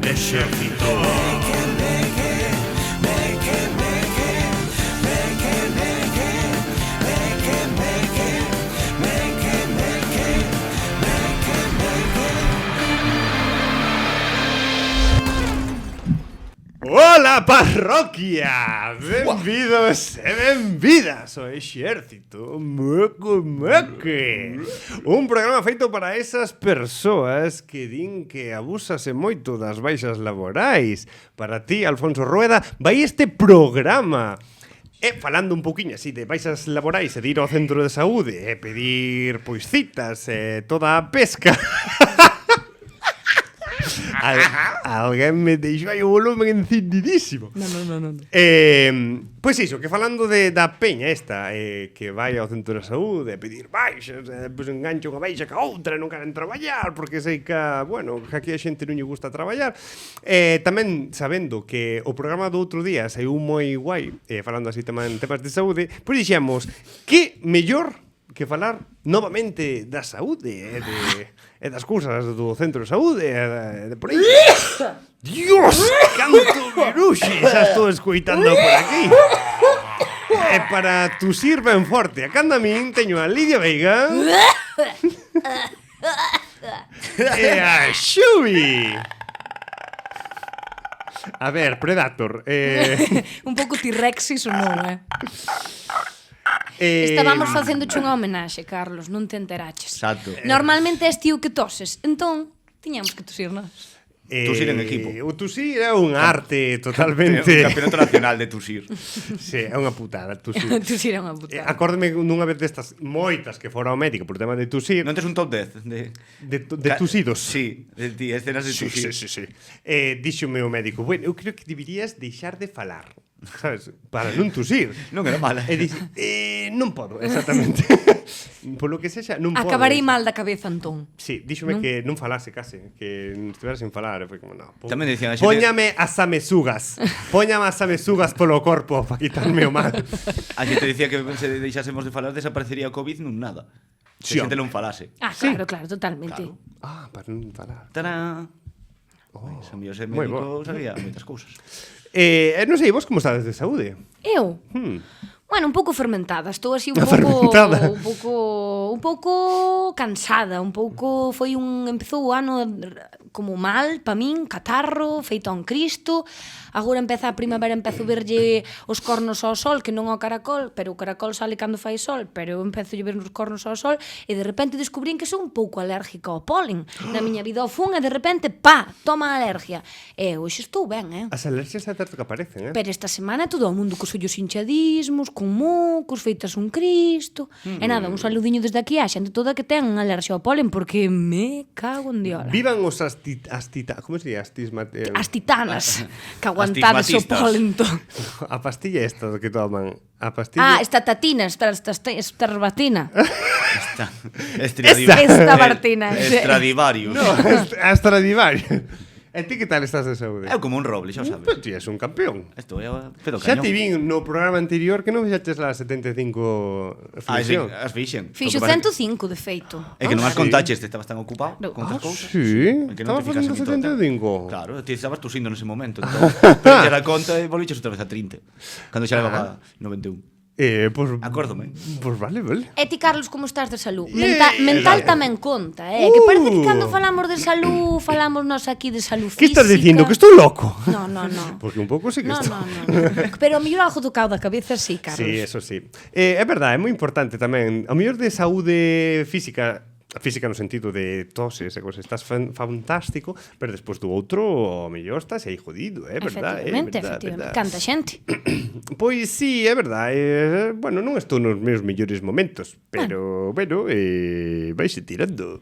Exército. Ola, parroquia! Benvidos e benvidas ao Exército Meque. Un programa feito para esas persoas que din que abúsase moito das baixas laborais. Para ti, Alfonso Rueda, vai este programa. E falando un pouquiño así de baixas laborais e de ir ao centro de saúde e pedir pois citas e toda a pesca. Alguén me deixou aí o volumen encendidísimo. Non. Pois iso, que falando da peña esta que vai ao centro de saúde a pedir baixas, pois engancha unha baixa ca outra e non queren traballar porque sei que, bueno, que aquí a xente non lle gusta traballar. Tamén sabendo que o programa do outro día saiu moi guai, falando así tamén temas de saúde, pois dixemos que mellor que falar novamente da saúde e das cousas do centro de saúde e de por aí. Dios, canto viruxe xa estou escoitando por aquí. E para tusir ben forte a canda min teño a Lidia Veiga e a Xubi. A ver, Predator, Un pouco T-Rex iso non, Estábamos facéndoche unha homenaxe, Carlos, non te enteraches. Exacto. Normalmente és tío que toses, entón tiñamos que tosir nós. Tusir en equipo. O tusir é un arte totalmente... Un campeonato nacional de tusir. Sí, é unha putada tusir. Tosir é unha putada. Acórdame nunha vez destas moitas que fora ao médico por tema de tusir. Non tes un top 10 de tusidos. Sí, de ti, escenas de tusir. Sí. Díxome o médico, bueno, eu creo que deberías deixar de falar, sabes, para non tusir. Non era mala. E dixe, non podo, exactamente. Polo que sexa, non podo. Acabarei mal da cabeza, Antón. Sí, díxome que non falase case, que estivera sin falar, e foi como, no. Tamén dicían a xente... Póñame as amesugas. Póñame as amesugas polo corpo para quitarme o mal. A xente dicía que se deixásemos de falar desaparecería o COVID nun nada. Se Sí, a xente non falase. Ah, claro, totalmente. Claro. Ah, para non falar. Tarán. Son míos moi médicos, sabía moitas cousas. Non sei, vos como estades de saúde? Eu? Bueno, un pouco fermentada, estou así un pouco cansada, un pouco empezou o ano como mal pa min, catarro, feito a un Cristo. Agora empeza a primavera, empezo a verlle os cornos ao sol, que non ao caracol, pero o caracol sale cando fai sol, pero eu empezo a ver os cornos ao sol e de repente descubrín que sou un pouco alérgica ao polen. Na miña vida ao fun e de repente, toma alergia. E hoxe estou ben, As alerxias é certo que aparecen, Pero esta semana todo o mundo cos ollos hinchadismos, con mocos, feitas un Cristo. E nada, un saludiño desde aquí á xente toda que ten alerxia ao polen, porque me cago en diola. Vivan os como se di? As titanas, que aguantades o polen todo. A pastilla esta que toman. A pastilla... estatatina, estarbatina. Estabartina. Esta Estradivarius. No, Stradivarius. E ti que tal estás de saúde? É como un roble, xa o sabes. Pero ti és un campeón. Isto é pedo Xa cañón. te vin no programa anterior que non fixaches la 75 flexión. As fixen. Fixo 105, de feito. É que non as sí. contaches, te estabas tan ocupado No. con outras cousas. Sí? É que non Estaba te fijas facendo en todo. 75. Claro, ti estabas tusindo nese momento. Entón, pero a conta e volviches outra vez a 30. Cando xa levaba 91. Pues, Acórdome. Pues vale. E ti, Carlos, como estás de salud? Yeah. Mental tamén conta, Que parece que cando falamos de salud, falamos nós aquí de salud Que física. estás dicindo? Que estou loco? No. Porque un pouco sí que No. estou. Pero a mellor algo tocado da cabeza, sí, Carlos. Sí, eso sí. É verdade, é moi importante tamén. A mellor de saúde física, a física no sentido de toses e cosas, estás fantástico, pero despois do outro, o mellor estás aí jodido, verdad? Efectivamente. Canta xente. Pois sí, é verdade. Bueno, non estou nos meus mellores momentos, pero, bueno, vaise tirando.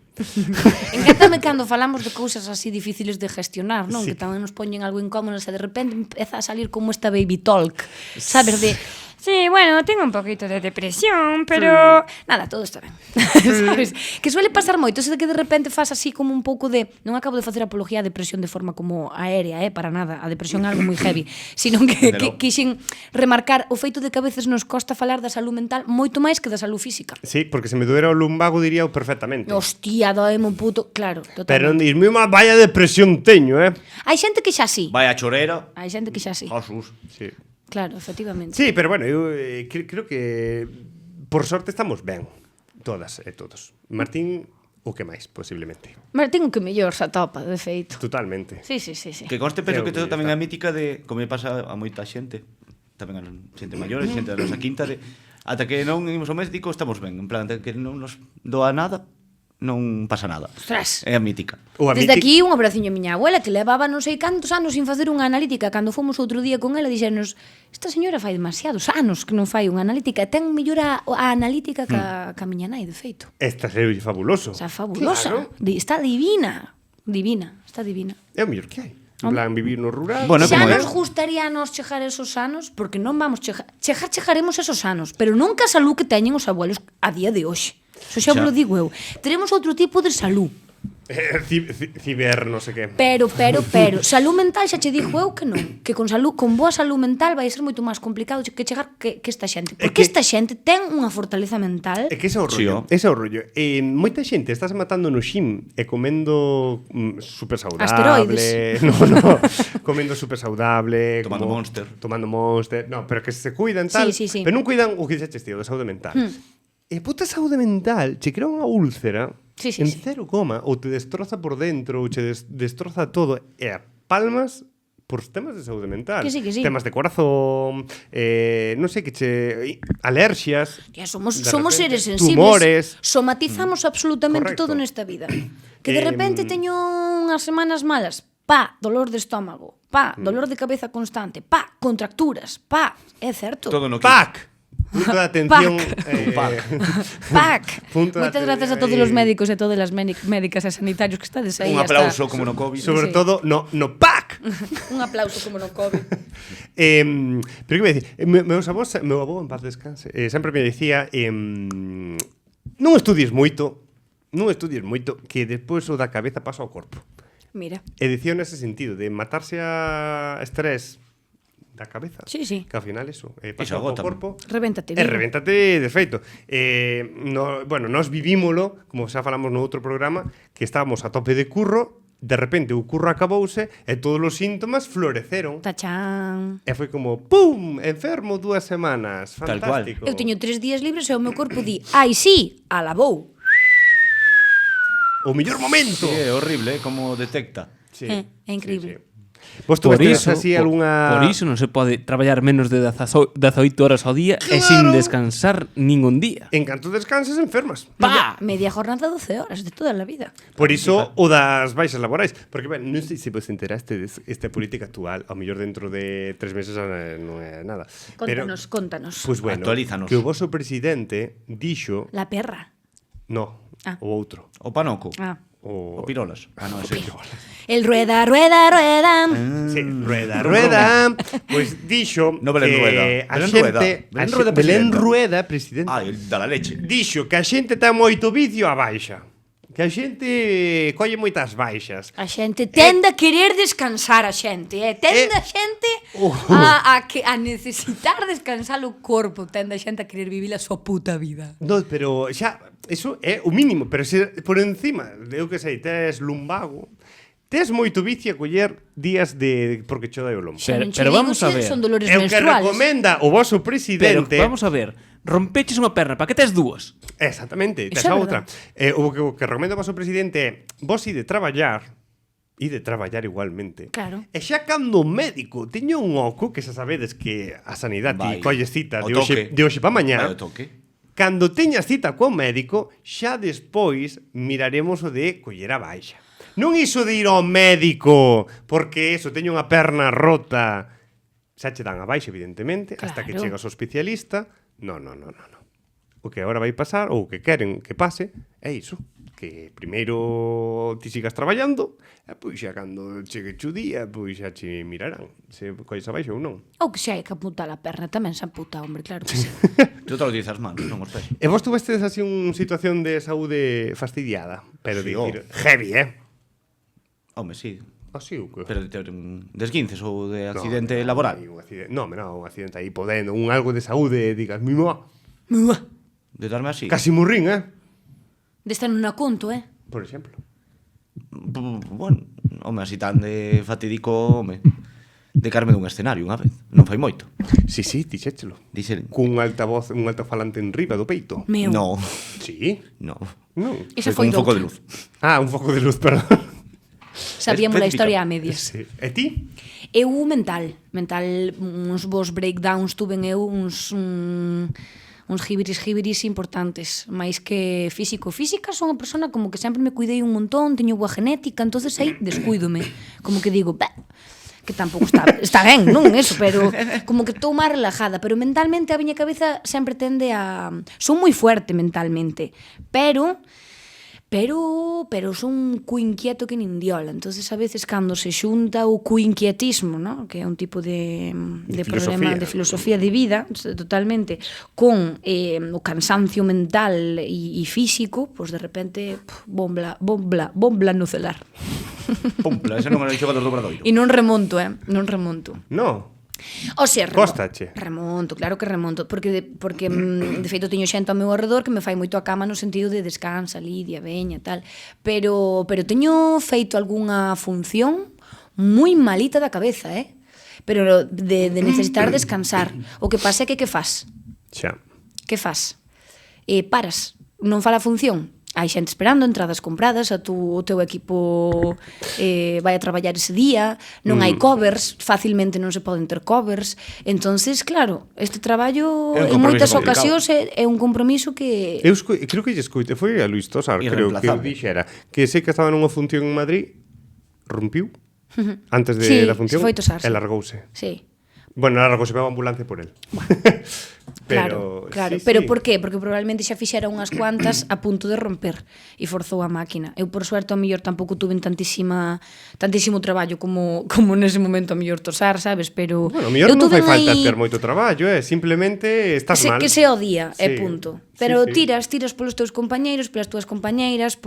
Encántame cando falamos de cousas así difíciles de gestionar, non? Sí. Que tamén nos poñen algo incómodos e de repente empeza a salir como esta baby talk, sabes, de Sí, bueno, tengo un poquito de depresión, pero nada, todo está ben. Sabes? Que suele pasar moito, eso de que de repente faz así como un pouco de... Non acabo de facer apología á depresión de forma como aérea, para nada. A depresión é algo moi heavy. Sino que quixen remarcar o feito de que a veces nos costa falar da salud mental moito máis que da salud física. Sí, porque se me doera o lumbago diría perfectamente. Hostia, doeme un puto... Claro, totalmente. Pero non dis, má vaya depresión teño, Hai xente que xa sí. Vai a chorera. Hai xente que xa sí. Jesús. Sí. Claro, efectivamente. Sí, pero bueno, eu creo que por sorte estamos ben, todas e todos. Martín, o que máis, posiblemente. Martín o que mellor se atopa, de feito. Totalmente. Sí, sí, sí, sí. Que conste, penso Eu que todo que tamén está. a mítica de, como me pasa a moita xente, tamén a xente maior, xente da nosa quinta, de ata que non imos ao médico estamos ben, en plan, ata que non nos doa nada, non pasa nada. Ostras. É a mítica. O Desde aquí un abraciño a miña abuela que levaba non sei cantos anos sin facer unha analítica. Cando fomos outro día con ela dixernos esta señora fai demasiados anos que non fai unha analítica. Ten mellor a analítica ca miña nai, de feito. Esta é fabuloso. Está fabulosa. Claro. Está divina. Divina, está divina. É o mellor que hai. En plan, vivir no rural. Bueno, Xa como nos é. gustaría a nos chegar esos anos, porque non vamos chegaremos esos anos, pero nunca a salud que teñen os abuelos a día de hoxe. Eso xa Xa. vos lo digo eu. Teremos outro tipo de salud. Ciber, non sei que. Pero, salud mental xa che dixo eu que non, que con boa salud mental vai ser moito máis complicado que chegar que esta xente, porque esta xente ten unha fortaleza mental. É que ese é o Sí, rollo, ese é o rollo. Moita xente estás matando no gym e comendo super saudable. Asteroides. No, comendo super saudable, Tomando Monster. Tomando Monster. No, pero que se cuidan tal, Sí, sí, sí. pero non cuidan o que dixeches, tío, da saúde mental. E puta saúde mental, che crea unha úlcera Sí, sí, en sí. 0, ou te destroza por dentro, ou che destroza todo, e a palmas por temas de saúde mental. Que sí, que sí. Temas de corazón, non sei, que che alerxias. Ya, somos de seres repente, sensibles. tumores. Somatizamos absolutamente Correcto. todo nesta vida. Que de repente teño unhas semanas malas, dolor de estómago, dolor de cabeza constante, contracturas, é certo. Todo no ¡Pac! Punto de atención. Pac. Punto de Moitas atención grazas a todos aí. os médicos e todas as médicas e sanitarios que estades aí. Un aplauso como no COVID. Sobre Sí. todo, no PAC! Un aplauso como no COVID. Pero que me dicir, meu avó en paz descanse, sempre me dicía non estudies moito, que despois o da cabeza pasa ao corpo. Mira. E dicía nese sentido, de matarse a estrés da cabeza. Sí, sí. Que ao final eso, Iso pasa ao agota. corpo. Revéntate, E vivo. revéntate de feito. Nos vivímolo, como xa falamos no outro programa, que estábamos a tope de curro, de repente o curro acabouse e todos os síntomas floreceron. Tachán. E foi como, pum, enfermo 2 semanas. Tal cual. Fantástico. Eu teño 3 días libres e o meu corpo di, ai sí, alabou. O mellor momento. Sí, é horrible, como detecta. Sí, É increíble. Vos Por tuvedes iso, así algunha... por iso non se pode traballar menos de 18 horas ao día e sin descansar ningún día. En canto descanses, enfermas. Media jornada 12 horas de toda a vida. Por iso o das baixas laborais. Porque, ben, non sei se vos enteraste desta política actual, ao mellor dentro de 3 meses non é nada. Contanos. Pois bueno, Actualízanos. que o voso presidente dixo... La perra. No, Ah. o outro. O panoco. O... O pirolas. Ah, non, ese. El rueda, rueda, rueda. Sí, rueda. Pois dixo No, Belén que Rueda. a Belén xente... Rueda. Belén Rueda, Belén presidenta. Rueda, presidente. Ah, da la leche. Dixo que a xente ten moito vicio a baixa. Que a xente colle moitas baixas. A xente tende a querer descansar a xente, tende a xente a necesitar descansar o corpo, tende a xente a querer vivir a súa puta vida. No, pero xa, eso é o mínimo, pero se por encima, eu que sei, tes lumbago, tes moito vicio a coller días de porque cho dai o lombo. Xa non che pero digo vamos a se ver. son dolores É o que menstruales. recomenda o voso Pero presidente. vamos a ver, rompeches unha perna, para que tes dúas? Exactamente, tes Iso é a outra. verdad. O que recomenda o voso presidente é vos ide traballar igualmente. Claro. E xa cando o médico teña un oco, que xa sabedes que a sanidade Vai. colle cita O de hoxe pa mañá. Vai o toque. Cando teñas cita co médico, xa despois miraremos o de coller a baixa. Non iso de ir ao médico, porque eso, teño unha perna rota. Xa che dan a baixa, evidentemente, hasta que Claro. chegas ao especialista. No. O que agora vai pasar, ou o que queren que pase, é iso. que primeiro ti sigas traballando, e pois xa cando chegue o día, pois xa che mirarán se colles abaixo ou non. Ou que xa hai que apuntar a perna tamén se amputa, hombre, claro que sí. Tú te lo dices as manos, non os pés. E vos tuvestes así unha situación de saúde fastidiada, pero Sí, dicir, heavy, Home, sí. Así o que? Pero de ter un desguinces ou de accidente laboral. Un accidente, non, un accidente aí podendo, un algo de saúde, digas, mima, De darme así. casi morrín, De estar nun conto, por exemplo. Bueno, home, así tan de fatídico, home. De carme dun escenario unha vez. Non fai moito. Sí, dixéchelo. Dixen... Cun altavoz, un altofalante en riba do peito. Meu. No, Sí? no. Non. Esa Foi foi con un foco doutra. de luz. Ah, un foco de luz, perdón. Sabíamos a Específica. historia a medias. Sí. E ti? Eu mental, uns vos breakdowns tuven eu, uns gibiris importantes, máis que físico. Física son unha persona como que sempre me cuidei un montón, teño boa genética, entonces aí descuídome. Como que digo, que tampouco está ben, non eso, pero como que estou máis relajada, pero mentalmente a miña cabeza sempre tende a... Son moi fuerte mentalmente, pero son cu inquieto que nin diola. Entonces a veces cando se xunta o cu inquietismo, ¿no? Que é un tipo de problema de filosofía de vida, totalmente, con o cansancio mental e físico, pues de repente bomba no celar. Pumpla, ese non era o xogador do Obradoiro. E non remonto, non remonto. No. O sea, Cóstache. remonto, claro que remonto, porque de feito teño xente ao meu arredor que me fai moito a cama no sentido de descansa, Lidia, veña, tal, pero teño feito algunha función moi malita da cabeza, pero de necesitar descansar. O que pasa é que fas? Xa. Que fas? Paras, non fala a función. Hai xente esperando, entradas compradas, o teu equipo vai a traballar ese día, non hai covers, facilmente non se poden ter covers. Entonces, claro, este traballo en moitas ocasións é un compromiso que... Creo que lle escoite, foi a Luis Tosar, creo que Irreemplazable. dixera, que sei que estaba nunha función en Madrid, antes Sí, da función, foi Tosar, e sí. largouse. Sí. Bueno, largouse, pegou a ambulancia por él. Claro, sí, pero sí. por qué? Porque probablemente xa fixera unhas cuantas a punto de romper e forzou a máquina. Eu, por suerte, ao mellor tampouco tuve tantísimo traballo como nese momento ao mellor Tosar, sabes? Pero Bueno, mellor eu non fai tuve falta aí... ter moito traballo, simplemente estás mal. Que se odia, Sí. punto. Sí, Pero sí. tiras polos teus compañeiros, polas túas compañeiras,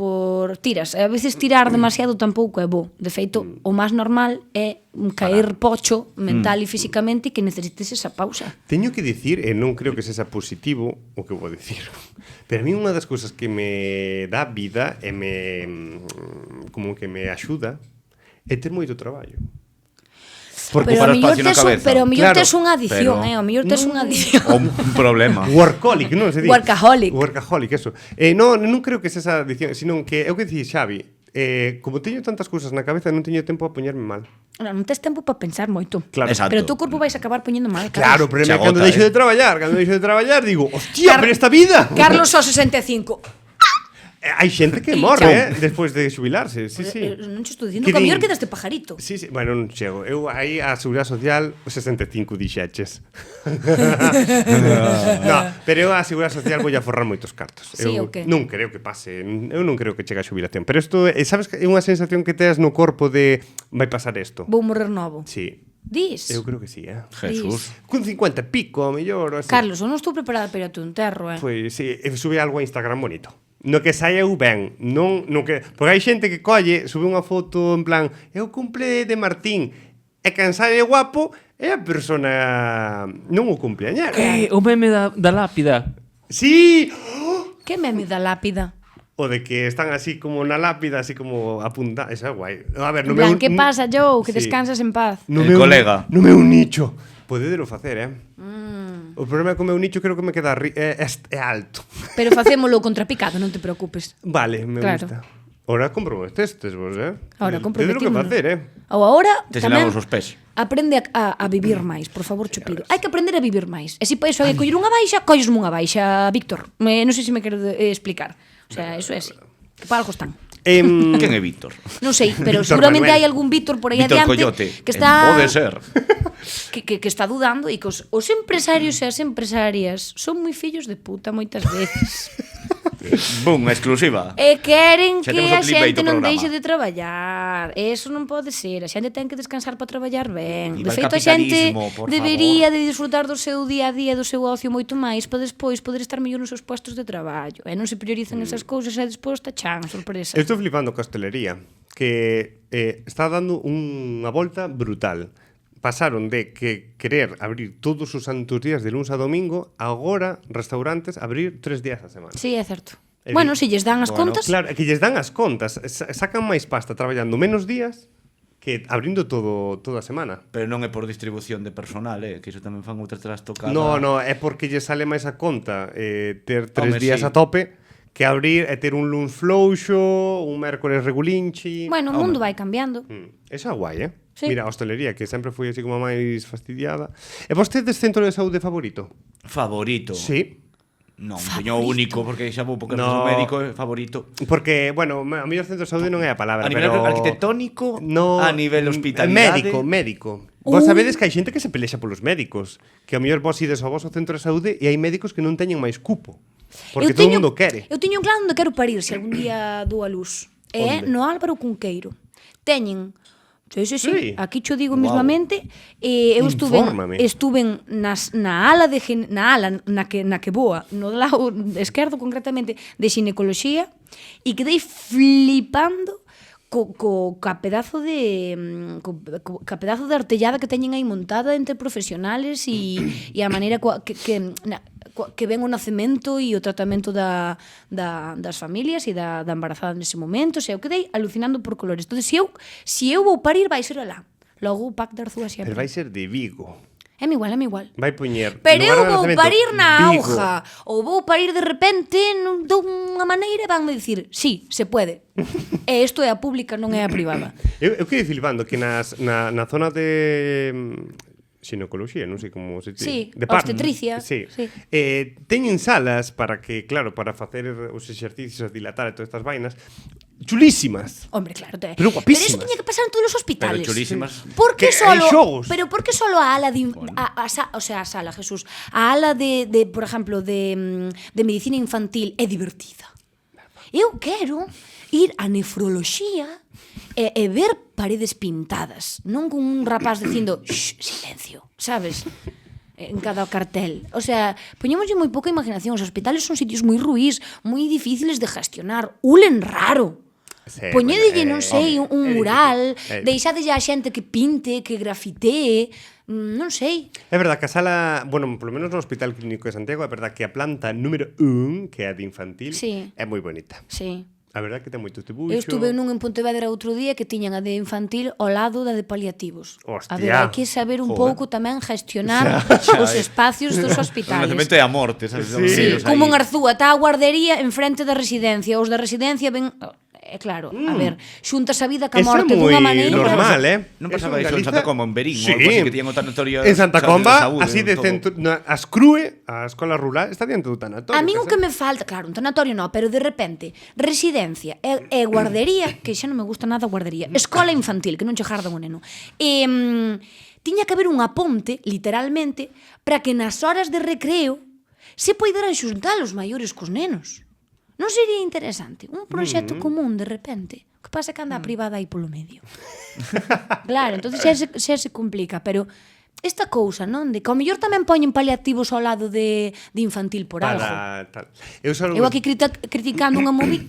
tiras. E a veces tirar demasiado tampouco é bo. De feito, o máis normal é caer pocho mental e físicamente e que necesites esa pausa. Teño que dicir, e non creo que sexa positivo o que vou dicir, pero a mí unha das cousas que me dá vida e como que me axuda é ter moito traballo. Porque Pero para ao mellor espacio na tes cabeza. pero ao mellor Claro, tes unha adición, pero- ao mellor tes unha adición. O un problema. Workaholic, non se di? Workaholic. Workaholic, eso. Non creo que sexa adición, sino que é o que dicís, Xavi, como teño tantas cousas na cabeza, non teño tempo a poñerme mal. Non tes tempo para pensar moito. Claro. Exacto. Pero o teu corpo vais acabar poñendo mal. Claro, pero Se cando agota, deixo de traballar, digo, hostia, Car- pero esta vida. Carlos ao 65. Hai xente que Chao. morre, despois de xubilarse, sí, sí. Non te estou dicindo Que que ao din- mellor quedaste pajarito. Sí, sí, bueno, non chego. Eu aí a Seguridade Social, o 65 dixeches. No, pero eu a Seguridade Social vou a forrar moitos cartos. Sí, Eu o qué? non creo que pase, eu non creo que chegue a xubilación. Pero isto, sabes que é unha sensación que tes no corpo de vai pasar isto. Vou morrer novo. Sí, Dis? eu creo que sí, Jesús. Cun 50 e pico, ao mellor, así. Carlos, eu non estou preparada para ir a tu enterro, Pois sí, sube algo a Instagram bonito. No que saia eu ben, non no que, porque hai xente que colle, sube unha foto en plan, eu cumple de Martín, e quen sae guapo é a persona non o cumpleañero. O meme da lápida. Sí, Que meme da lápida? o de que están así como na lápida, así como apunta, esa é guai. A ver, En plan, que pasa, Joe? Que Sí. descansas en paz. No El meu, colega. No meu nicho. Podedelo facer, O problema é que o meu nicho creo que me queda é alto. Pero facémolo contrapicado, non te preocupes. Vale, me Claro. gusta. Ora compro os testes vos, Ahora Tedelo que comprometímonos. facer, Ou agora Te tamén selamos os pés. aprende a vivir máis, por favor, Chupido. Hai que aprender a vivir máis. E se para iso hai que coller unha baixa, collesme unha baixa, Víctor. Non sei se me quero explicar. O sea, eso é así. Que para algo están. Quen é Víctor? Non sei, pero Víctor seguramente Manuel. hai algún Víctor por aí Víctor adiante Coyote. que está Pode ser. que está dudando e que os empresarios e as empresarias son moi fillos de puta moitas veces. Bum, exclusiva. E queren Xa que temos o a clickbait xente do non programa. deixe de traballar. Eso non pode ser. A xente ten que descansar para traballar ben. Viva De o feito, a xente capitalismo, por debería de disfrutar do seu día a día, do seu ocio moito máis, para despois poder estar mellor nos seus puestos de traballo. E non se priorizan esas cousas e despois tachan, sorpresa. Eu estou flipando con a hostelería, que está dando unha volta brutal. Pasaron de que querer abrir todos os santos días de luns a domingo, agora restaurantes abrir 3 días a semana. Sí, é certo. É Bueno, dicir, se lles dan as contas, Claro, é que lles dan as contas, sacan máis pasta traballando menos días que abrindo toda a semana. Pero non é por distribución de personal, que iso tamén fan outras trastocadas. No, é porque lle sale máis a conta ter 3 Home, días sí. a tope que abrir e ter un luns flouxo, un mércores regulinchi. bueno, o mundo vai cambiando. Eso é guai, Sí. Mira, a hostelería, que sempre foi así como máis fastidiada. E vostedes centro de saúde favorito? Favorito. Sí. Non, Favorito. teño único, porque xa vou porque No. no. médico é favorito. Porque, bueno, a mellor centro de saúde non é a palabra, A nivel pero... arquitectónico, no, a nivel hospitalidade. Médico. Vos sabedes que hai xente que se pelexa polos médicos. Que a mellor vos ides ao vosso centro de saúde e hai médicos que non teñen máis cupo. Porque todo o mundo quere. Eu teño un claro onde quero parir se algún día dou a luz. É Onde? no Álvaro Cunqueiro. Teñen Sí. Sí. Aquí cho digo Guau. mismamente, eu Infórmame. estuve na ala na que boa, no lado esquerdo concretamente de xinecoloxía e quedei flipando ca pedazo de artellada que teñen aí montada entre profesionales e a maneira que ven o nacemento e o tratamento das familias e da embarazada nese momento. O sea, eu quedei alucinando por colores. Entón, se eu vou parir, vai ser alá. Logo o Pac de Arzúa sempre. Pero vai ser de Vigo. É igual. Vai poñer... Pero lugar eu de vou nacemento, parir na Vigo. auja, ou vou parir de repente dunha maneira e vanme dicir, sí, se puede. E isto é a pública, non é a privada. Eu quedei flipando que na zona de xinecoloxía, non sei como se Sí, de parto, obstetricia, sí. sí. Teñen salas para que, claro, para facer os exercicios, dilatar e todas estas vainas, chulísimas. Hombre, claro, Pero guapísimas. Pero eso tiña que pasar en todos os hospitales. Pero chulísimas. ¿Por qué Que hai solo? xogos. Pero por qué solo a ala de o sea, a sala, Jesús, a ala de por exemplo, de medicina infantil é divertida. Eu quero ir a nefroloxía e ver paredes pintadas, non con un rapaz dicindo silencio, sabes? En cada cartel. O sea, poñémoslle moi pouca imaginación. Os hospitales son sitios moi ruís, moi difíciles de gestionar. Ulen raro. Sí, Poñedelle, bueno, non sei, un mural, deixadelle a xente que pinte, que grafitee, non sei. É verdad que a sala, bueno, polo menos no Hospital Clínico de Santiago, é verdad que a planta número 1, que é a de infantil, Sí. é moi bonita. Sí. A verdad que ten moito debuxo. Eu estuve nun en Pontevedra outro día que tiñan a de infantil ao lado da de paliativos. Hostia. A ver, hai que saber un Joder. pouco tamén gestionar os espacios dos O hospitales. nacemento é a morte, sabes? Sí. Sí, como en Arzúa, está a guardería enfrente da residencia. Os da residencia ven... É claro, a ver, xuntas a vida ca Eso é morte moi dunha maneira... normal, Non Eso pasaba en iso en Galicia- Santa Comba, en Berín, Sí. ou algo así, que tiñan o tanatorio En Santa de Comba, saúde, así de todo. centro, as CRUE, a escola rural, está diante do tanatorio. A min o que sabes? me falta, claro, un tanatorio no, pero de repente, residencia e guardería, que xa non me gusta nada a guardería, escola infantil, que non che jardan o neno. Tiña que haber unha ponte, literalmente, para que nas horas de recreo se poideran xuntar os maiores cos nenos. Non sería interesante? Un proxecto común, de repente. O que pasa é que anda a privada aí polo medio. Claro, entón xa se complica, pero esta cousa, non? De que ao mellor tamén poñen paliativos ao lado de infantil por algo. Tal. Eu aquí criticando unha movida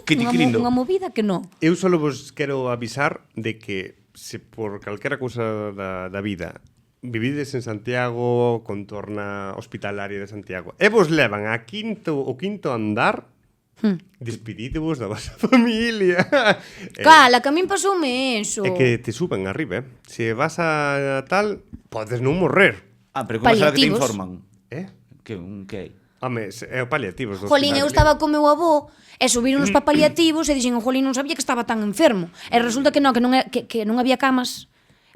Criticrindo. unha movida que non. Eu só vos quero avisar de que se por calquera cousa da vida vivides en Santiago, contorna hospitalaria de Santiago, e vos levan o quinto andar, despedidevos da vosa familia. Cala, que a min pasoume eso. É que te suben arriba, Se vas a tal, podes non morrer. Ah, pero como sabe que te Paliativos. informan? Que hai? Home, é o paliativos. Jolín, eu estaba con meu avó e subiron os paliativos e dixen, jolín, non sabía que estaba tan enfermo. E resulta que non había camas.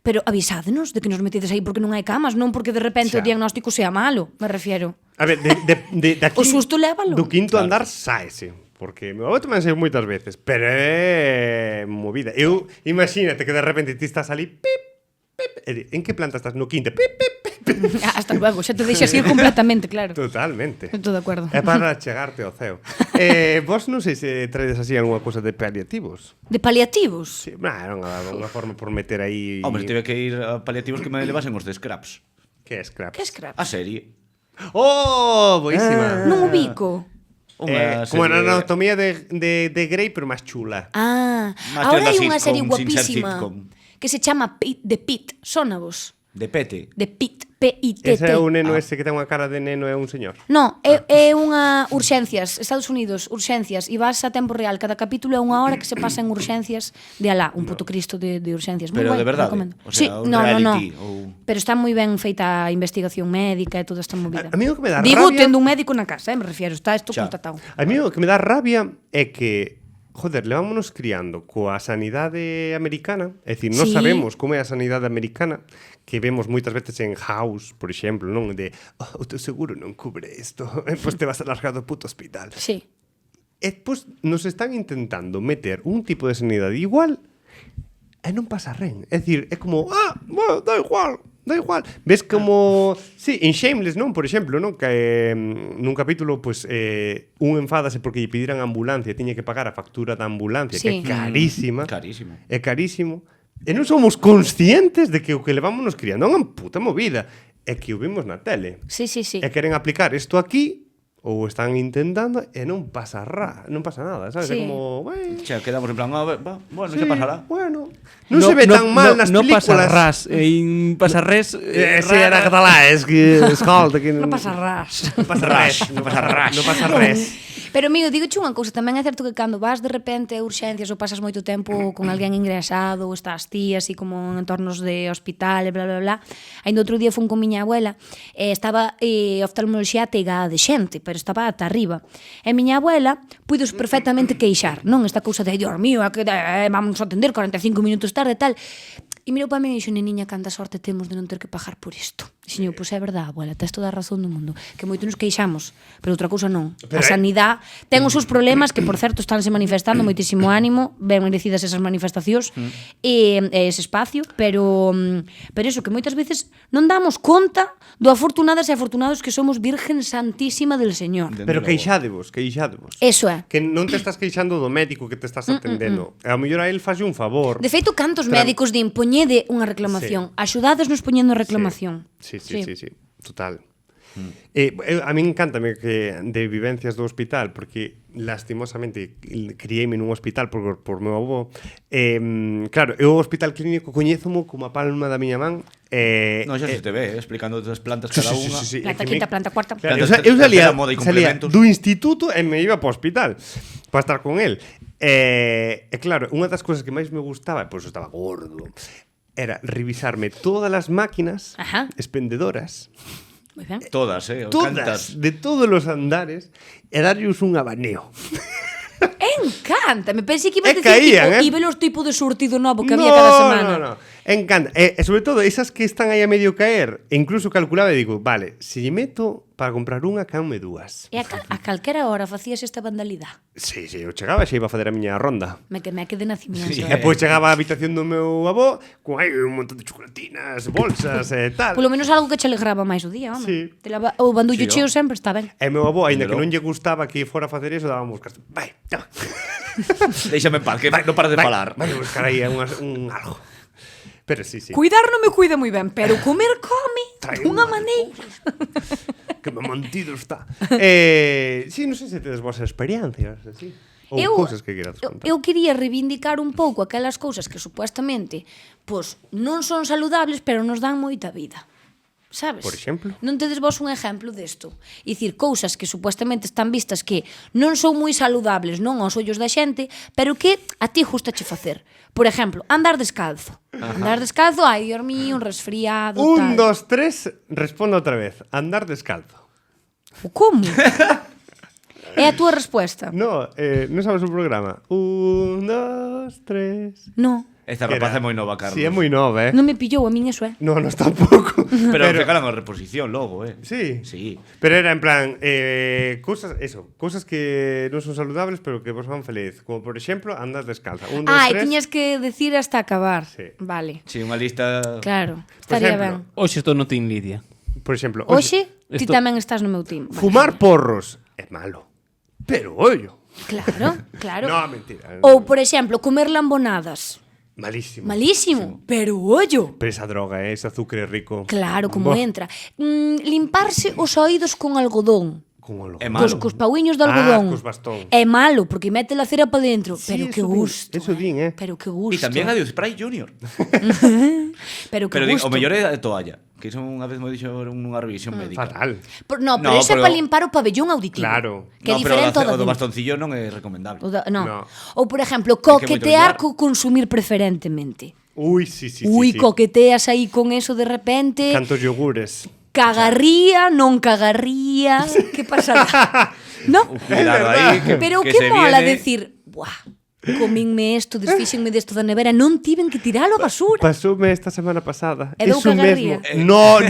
Pero avisádenos de que nos metides aí porque non hai camas, non porque de repente o diagnóstico sea malo, me refiero. A ver, de aquí, O susto lévalo. do quinto andar sáese. Porque meu avó tamén saiu moitas veces, pero é movida. Imagínate que de repente ti estás ali, pip, En que planta estás? No quinta. Pip, pip, pip. Hasta luego, xa te deixas ir completamente, claro. Totalmente. Estou de acordo. É para chegarte ao ceo. Vos non sei se traedes así algunha cousa de paliativos. De paliativos? Sí, era unha forma por meter aí... Hombre, tive que ir a paliativos que me levasen os de Scraps. Que é scrap? Que scrap? A serie. Oh, boísima. Non ubico. Como a anatomía de Grey, pero máis chula. Ah, Más ahora hai tirando a unha serie sitcom, sin ser guapísima sitcom. que se chama The Pit. Sónavos? De Pete. The Pit. P-I-T-T. Ese é un neno ese que ten unha cara de neno e un señor. No, é unha urxencias, Estados Unidos, urxencias, e vas a tempo real, cada capítulo é unha hora que se pasa en urxencias de alá, un puto cristo de urxencias. Moi Pero guai, de verdade? recomendo. O Sí, sea, un no. reality, ou- Pero está moi ben feita a investigación médica e toda esta movida. A mí o que me dá Digo, rabia- tendo un médico na casa, me refiero, está isto Xa. constatado. A mí o que me dá rabia é que joder, levámonos criando coa sanidade americana, é dicir, non Sí. sabemos como é a sanidade americana, que vemos moitas veces en House, por exemplo, non? De, o teu seguro non cubre isto, pois te vas a largar do puto hospital. Sí. E pois nos están intentando meter un tipo de sanidade igual e non pasa ren. É dicir, é como, bueno, da igual. Ves como, sí, en Shameless, non? Por exemplo, non? Que nun capítulo, pues, un enfádase porque lle pediran ambulancia e tiña que pagar a factura da ambulancia, Sí. que é carísima. Carísimo. É carísimo. E non somos conscientes de que o que levámonos criando é unha puta movida. É que o vimos na tele. Sí. E queren aplicar isto aquí, ou están intentando, e non pasa nada, sabes? Sí. É como, Xa, quedamos en plan, bueno, xa pasará. Bueno, non se ve tan mal nas no películas. pasa ras, pasa res. Sí, era catalá, es que escolta que Non pasa ras. Non pasa res, non pasa res. Pero, amigo, digo unha cousa, tamén é certo que cando vas de repente a urxencias ou pasas moito tempo con alguén ingresado ou estás ti así como en entornos de hospital e bla, bla, bla. Ainda outro día fun con miña abuela e estaba oftalmoloxía ateigada de xente, pero estaba ata arriba. E miña abuela puido perfectamente queixar, non? Esta cousa de, Dios mío, que vamos a atender 45 minutos tarde e tal. E mirou para mí e dixo, neniña, canta sorte temos de non ter que pagar por isto. Dixo, pois é verdade, abuela, tes toda a razón do mundo. Que moito nos queixamos, pero outra cousa non. Pero A sanidade ten os seus problemas que, por certo, estánse manifestando moitísimo ánimo, ben merecidas esas manifestacións e ese espacio, pero iso, que moitas veces non damos conta do afortunadas e afortunados que somos Virgen Santísima del Señor. Pero queixádevos. Eso é. Que non te estás queixando do médico que te estás atendendo. E ao mellor a él falle un favor. De feito, cantos médicos din poñede unha reclamación, axudadesnos poñendo reclamación. Sí, total. A mí encántame que de vivencias do hospital, porque lastimosamente criei-me nun hospital por meu avó. Claro, eu o hospital clínico coñézomo como a palma da miña man. Non, xa se te ve, explicando as plantas cada unha. Planta quinta, planta cuarta. Claro, Plantas eu salía terceira moda e salía complementos. do instituto e me iba para o hospital para estar con él. E claro, unha das cousas que máis me gustaba, pois estaba gordo, era revisarme todas as máquinas Ajá. expendedoras, Moi ben. Todas, todas, cantas. de todos os andares, e darlles un abaneo. Encanta, me pensei que ibas E a decir caían, tipo, e ver os tipos de surtido novo que había cada semana. No. Encanta. E sobre todo, esas que están aí a medio caer, e incluso calculaba e digo, vale, se lle meto para comprar unha, canme dúas. E a calquera hora facías esta vandalidade. Sí, eu chegaba e xa iba a fazer a miña ronda. Me que de nacimiento. Sí. E pois chegaba á habitación do meu avó con aí un montón de chocolatinas, bolsas e tal. Polo menos algo que che alegraba máis o día, home. Sí. O bandullo Sí, cheo sempre está ben. E meu avó, aínda que Pero- non lle gustaba que fora a facer eso, daba buscar. Vai, toma. Déixame en paz, que non paras de falar. Vai a buscar aí un algo. Pero sí. Cuidar non me cuida moi ben, pero comer come Trae dunha unha maneira. Que me mantido está. Sí, non sei se tedes vosas experiencias, así. Ou cousas que querades contar. Eu quería reivindicar un pouco aquelas cousas que supuestamente pois, non son saludables, pero nos dan moita vida. Sabes? Por exemplo? Non tedes vos un exemplo desto. E dicir, cousas que supuestamente están vistas que non son moi saludables, non aos ollos da xente, pero que a ti gustache facer. Por exemplo, andar descalzo. Andar descalzo, ai, Dios mío, un resfriado, tal. 1, 2, 3, respondo outra vez. Andar descalzo. O como? É a túa resposta? No, non sabes o programa. 1, 2, 3. No. Esta Que rapaza é era- moi nova, Carlos. Sí, é moi nova, Non me pillou, a min eso é. No, nos tampouco. Pero ficaron a reposición logo, Sí. Sí. Pero era en plan, cousas que non son saludables, pero que vos fan feliz. Como, por exemplo, andas descalza. 1, 2, Ah, e 3. tiñas que decir hasta acabar. Sí. Vale. Sí, unha lista... Claro, Por estaría exemplo, ben. Hoxe estou no Team Lidia. Por exemplo, Hoxe, ti Esto- tamén estás no meu team. Vale. fumar porros é malo. Pero ollo. Claro, claro. No, mentira. Ou, por exemplo, comer lambonadas. Malísimo. Malísimo, pero ollo. Pero esa droga, ese azúcar rico. Claro, como Boh, entra. Limparse os oídos con algodón. Como lo... É malo. Cos pauiños de algodón. cos bastóns. É malo, porque mete la cera para dentro. Sí, Pero que eso din, gusto. eso din, Pero que E gusto. tamén a de Spray Junior. Pero que Pero din, gusto. o mellor é a de toalla. Que iso unha vez me dixo nunha revisión médica. Fatal. No, pero No, ese é pero- para limpar o pabellón auditivo. Claro. Que é No, pero diferente ao o do dentro. bastoncillo non é recomendable. No. No. Ou, por exemplo, que moito coquetear ollar. co consumir preferentemente. Ui, sí. Ui, coqueteas aí con eso de repente. Cantos yogures. Cagarría, non cagarría. Que pasará? No? Cuidado aí, que, Pero que que se mola viene... decir, buah, comínme isto, desfíxenme desto da nevera, non tiven que tiralo a basura. Pasoume esta semana pasada. E dou Eso cagarría. mesmo. No.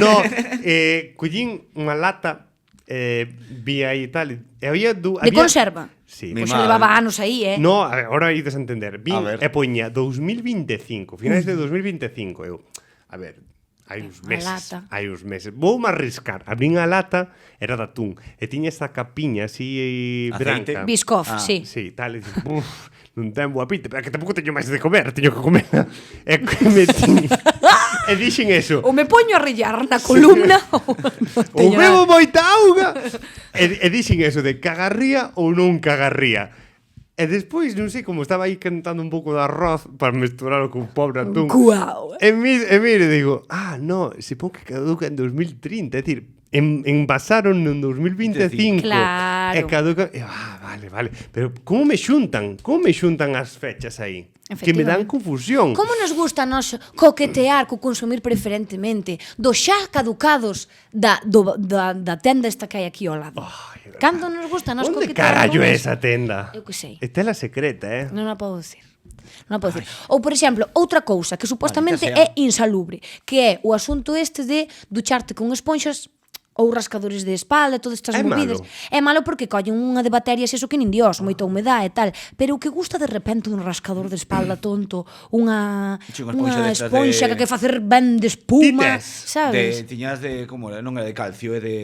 Collín unha lata, vi aí e tal. E había De conserva. Sí. Mi Pois madre. levaba anos aí, No, agora ides a entender. Vin A ver. e poña 2025, finais de 2025. Eu, a ver, hai uns A meses. lata. Hai uns meses. Vou a arriscar. Abrín a lata, era de atún. E tiña esta capiña así Aceite. branca. Biscoff, Ah, sí. Sí, tal, e dices, buf, non ten boa pinta, pero é que tampouco teño máis de comer, teño que comer. E que metín. E dixen eso. Ou me poño a rillar na columna ou non Ou teño bebo nada. moita auga. E dixen eso de cagarría ou non cagarría. E despois, non sei, como estaba aí cantando un pouco de arroz para mesturalo con pobre atún. Guau. E mire, digo, no, se pon que caduca en 2030, é dicir, envasaron en 2025. Claro. E caduca, vale. Pero como me xuntan as fechas aí? Que me dan Efectivamente. confusión. Como nos gusta a nos coquetear co consumir preferentemente dos xa caducados da tenda esta que hai aquí ao lado. Cando nos gusta a nos Onde coquetear carallo con é eso? esa tenda? Eu que sei. É tela secreta, Non a podo decir. Non a podo decir. Ou, por exemplo, outra cousa que supostamente Maldita sea. é insalubre, que é o asunto este de ducharte con esponxas ou rascadores de espalda, todas estas É movidas. malo. É malo porque collen unha de bacterias eso que nin Dios, moita humedade e tal, pero o que gusta de repente un rascador de espalda tonto, unha Sí, unha esponxa destas esponxa de- que facer ben de espuma, Tites. sabes? Tiñas de... Como era? Non era de calcio, é de...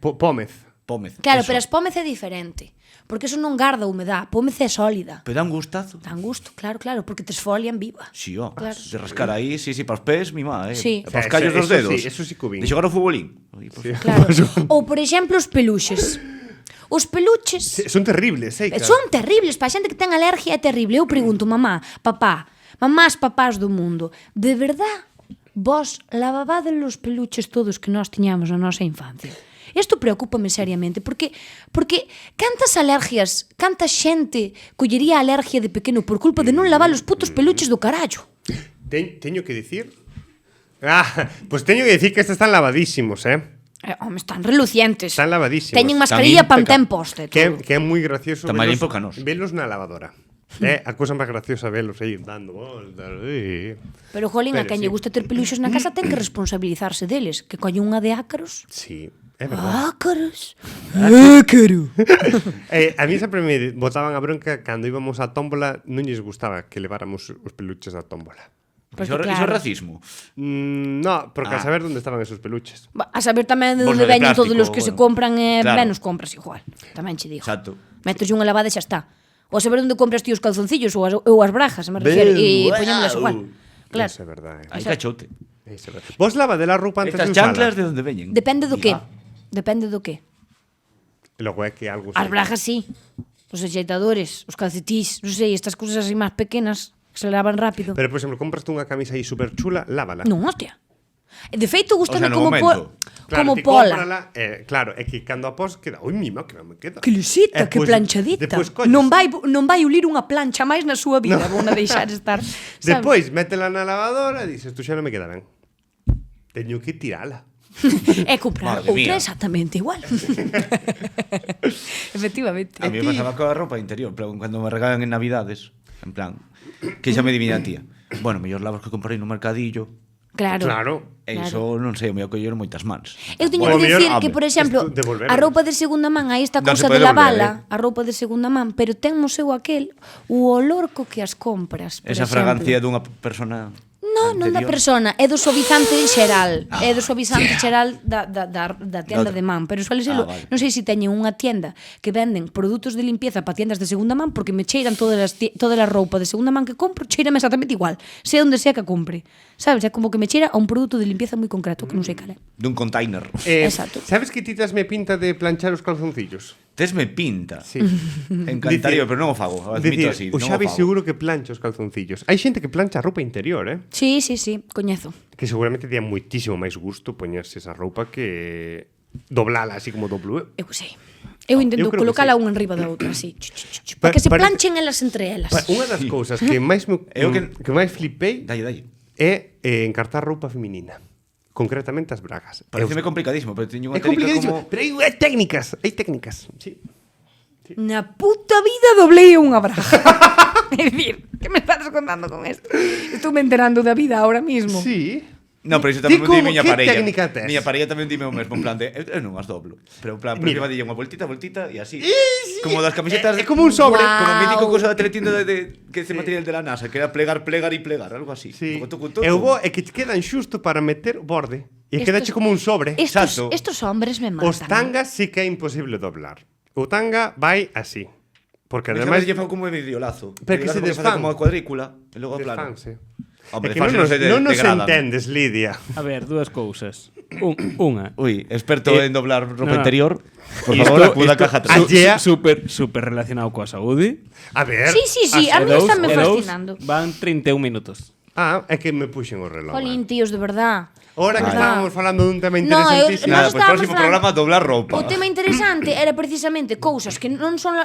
Pómez. Pómez. Claro, eso. pero a espómez é diferente, porque eso non garda humedade, a pómez é sólida. Pero dá un gustazo. Dan gusto, claro, porque te esfolian viva. Sí, Claro. de rascar aí, sí, para os pés, mi má, Sí. E para Eso- os callos dos eso dedos. sí, eso sí que o vin. De xogar ao futbolín. Oi, por favor. Claro. Ou, por exemplo, os peluxes. Os peluches Son terribles, son terribles, para a xente que ten alergia é terrible. Eu pregunto, mamás, papás do mundo, de verdad vos lavabades os peluches todos que nós tiñamos na nosa infancia? Isto preocúpame seriamente, porque cantas alergias, canta xente collería alergia de pequeno por culpa de non lavar os putos peluches do carallo. Teño que dicir... pues teño que dicir que estes están lavadísimos, Home, están relucientes. Están lavadísimos. Teñen mascarilla Tamén pantén posta e Que todo. é moi gracioso Está máis limpo que a nós. velos na lavadora. A cousa máis graciosa velos aí dando voltas. Pero, jolín, a Pero quen sí. lle gusta ter peluxos na casa ten que responsabilizarse deles. Que coñen unha de ácaros. Sí, é verdade. Ácaros? Ácaro! A mí sempre me botaban a bronca cando íbamos á tómbola, non lles gustaba que leváramos os peluches á tómbola. Iso é racismo. No, porque a Ah. saber onde estaban esos peluches. A saber tamén de onde Bolsa de veñen todos plástico, os que se bueno. compran e Claro. menos compras igual. Tamén che digo. Exacto. Metes unha lavada e xa está. Ou a saber onde compras ti os calzoncillos ou as brajas, me refiero, e Wow. poñémolas igual. Claro. Eso é verdade. Aí cachote. Eso é verdade. Vos lavade la roupa antes Estas de usala. chanclas de onde veñen? Depende do que. Diga. Depende do que. E logo é que algo... As brajas sí. Os axeitadores, os calcetís, non sei, estas cousas así máis pequenas que se lavan rápido. Pero, por exemplo, compraste unha camisa aí super chula, lávala. Non, hostia. De feito, gustame O sea, no como momento. como ti pola. cómprala, claro, é que cando a pos queda, oi, mima, que me queda. Que lisita, que planchadita. Despois colles, Non vai ulir unha plancha máis na súa vida, vou na deixar estar. sabes? Despois, métela na lavadora e dices, tú xa non me queda ben. Teño que tirala. É comprar Madre outra mía. exactamente igual. Efectivamente. A mí me pasaba coa roupa interior, pero cando me regalan en Navidades. En plan, que xa me di miña tía. Bueno, mellor lavas que comprei no mercadillo. Claro. Claro. E iso, non sei, me colleron moitas mans. Eu teño Bueno, que dicir mellor, que, por exemplo, isto devolver. a roupa de segunda man, hai esta Non se cousa pode de devolver, lavala, a roupa de segunda man, pero ten no seu aquel o olor co que as compras, por Esa exemplo. fragancia dunha persona Non da anterior. persona, é do suavizante xeral. É do suavizante xeral da tienda de man. Pero suele serlo, Vale. non sei se teñen unha tienda que venden produtos de limpieza para tiendas de segunda man, porque me cheiran toda a roupa de segunda man que compro, cheirame exactamente igual. Sei onde sea que a compre. Sabes? É como que me cheira a un produto de limpieza moi concreto, que non sei cal é. Dun container. Exacto. Sabes que titas me pinta de planchar os calzoncillos? Tesme pinta. Sí. Encantaría, pero non o fago. Admito así, o non Xavi o fago. seguro que plancha os calzoncillos. Hai xente que plancha a roupa interior, Sí, coñezo. que seguramente día moitísimo máis gusto poñerse esa roupa que doblala así como doblo eu. Eu sei. Eu intento eu creo que colocala sí. unha enriba da outra, así. Para que se Parece- planchen elas entre elas. Unha das cousas que máis me, Eu que- que máis flipei Dalle. é encartar roupa feminina. Concretamente as bragas. Pareceme complicadísimo, pero teño unha É técnica complicadísimo, como... pero hai técnicas, Sí. Na puta vida doblei unha braga. É dicir, que me estás contando con esto? Estou me enterando da vida ahora mismo. Sí. No, pero iso Ti tamén me como- di miña que parella. técnica tes? Miña parella tamén dime o mesmo, en plan de, eu non as doblo. Pero en plan, Mira. pero dille unha voltita e así. Como das camisetas... É como un sobre. Guau. Como o mítico cosa da teletienda que ese material de la NASA, que era plegar, algo así. Sí. Tucu, tucu, E o tucu. bo é que te quedan xusto para meter o borde. E Estos- quedache como un sobre. Exacto. Estos hombres me matan. Os tangas sí que é imposible doblar. O tanga vai así. Porque Además, además lle fa como de videolazo. Pero que se Videolazo desfán. Como a cuadrícula, e logo a plano. desfanse. Hombre, É que non desfanse nos, non nos degradan. entendes, Lidia. A ver, dúas cousas. Unha. Ui, experto en doblar ropa no. interior. Por Isto- favor, acuda a isto caja atrás. Allea. super relacionado coa saúde. A ver. Sí, a E mí dous- están me e dous fascinando. Van 31 minutos. Ah, é que me puxen o reloj. Jolín, tíos, de verdad. Ahora que Verdad. estábamos falando dun tema No, interesantísimo. Nada, Nós pues estábamos próximo falando- programa doblar roupa. O tema interesante era precisamente cousas que non son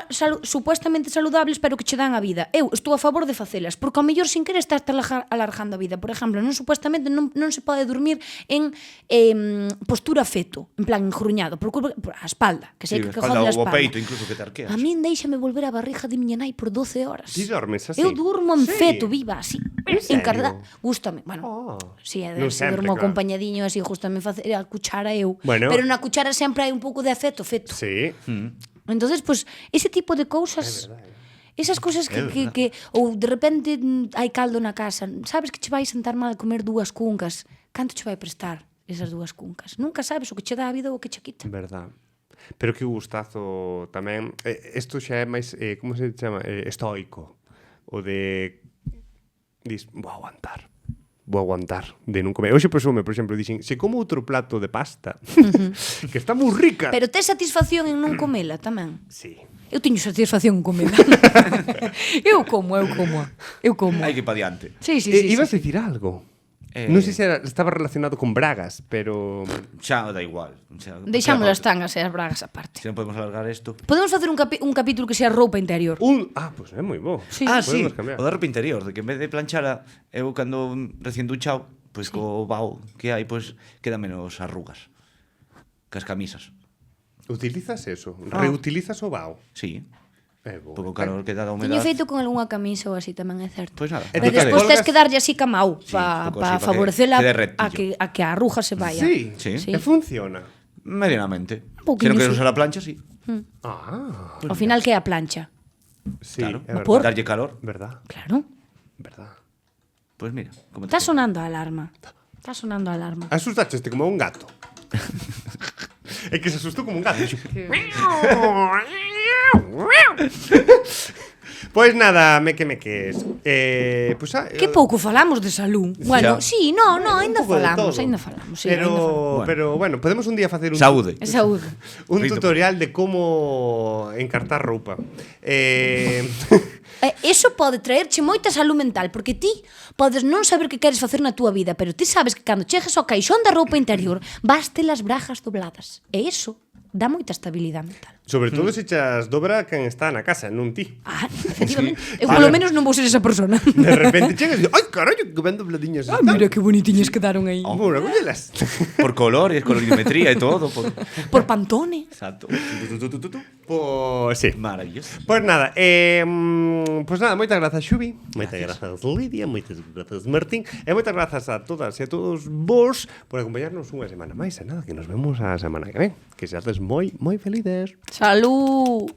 supuestamente saludables, pero que che dan a vida. Eu estou a favor de facelas, porque ao mellor sin querer estás alargando a vida. Por exemplo, supuestamente non se pode dormir en postura feto, en plan engruñado, por a espalda, que sei Sí, que espalda, jode a o espalda. peito, incluso, que te arqueas. A min deixame volver a barriga de miña nai por 12 horas. Ti dormes así? Eu durmo en Sí. feto, viva, así. serio? Encarda. Gústame. Bueno, si é Non se sempre, durmo claro. acompañadiño así, gústame facer a cuchara eu. Bueno. Pero na cuchara sempre hai un pouco de afeto, feto. Sí. Entonces, pues, ese tipo de cousas, esas cousas que ou de repente hai caldo na casa, sabes que che vai sentar mal a comer dúas cuncas, canto che vai prestar esas dúas cuncas? Nunca sabes o que che dá a vida ou o que che quita. Verdad. Pero que gustazo tamén. Isto xa é máis, como se chama? Estoico. O de... Dis, vou aguantar. De non comer. Hoxe persoome, por exemplo, dixen, se como outro plato de pasta, que está moi rica. Pero tes satisfacción en non comela tamén? Sí. Eu teño satisfacción en comela. eu como. Hai que ir pa diante. Sí. Ibas a dicir algo. Non sei se estaba relacionado con bragas, pero... Xa da igual. Xa, Deixamos as tangas e as bragas aparte. Se non podemos alargar isto. Podemos facer un capítulo que sea roupa interior. Pues é moi bo. Sí. Ah, sí, Podemos cambiar. o da roupa interior, de que en vez de planchala, eu cando recién duchao, pois co bao que hai, pois queda menos arrugas que as camisas. Utilizas eso? Reutilizas o bao? Sí, É bo. pouco calor que dá da Tiño humedade. feito con algunha camisa ou así tamén é certo. Pois nada. Pero Entonces, despois tes colgas- que darlle así camau Sí, para pouco así, pa que favorecela quede a rectillo. que a arruga se vaya. Sí, Sí. Sí. E funciona. Medianamente. pouquiño Se non queres sí. usar a plancha, sí. Ah, Ao final que é a plancha? sí, Claro. é verdad. Por? Darlle calor. Verdad, Claro. verdad. Pois mira, como Está sonando a alarma. Está sonando a alarma. Asustaste como un gato. É que se asustou como un gato. Pois nada, meques. Pues, Que pouco falamos de salud. Bueno, Xa. sí, no, ainda un pouco de falamos, todo. ainda falamos, sí, ainda falamos. Pero bueno, podemos un día facer un Saúde. É saúde. un Rindo. tutorial de como encartar roupa. Eso pode traerche moita salud mental, porque ti podes non saber que queres facer na túa vida, pero ti sabes que cando chegues ao caixón da roupa interior vas ter as bragas dobladas. E iso dá moita estabilidade mental. Sobre todo se chas dobra quen está na casa, non ti. Ah, efectivamente. Eu polo menos non vou ser esa persona. De repente chegas e ai, carallo, que ben dobladiñas Ah, mira que bonitiñas quedaron aí. Bueno, cóllelas. Por colores, colorimetría e todo. Por Pantone. Exacto. Pues sí. Maravilloso. Pues nada, Pois nada, moitas grazas Xubi, moitas grazas Lidia, moitas grazas Martín, e moitas grazas a todas e a todos vos por acompañarnos unha semana máis. E nada, que nos vemos a semana que ven. Que seades moi felices. Salud!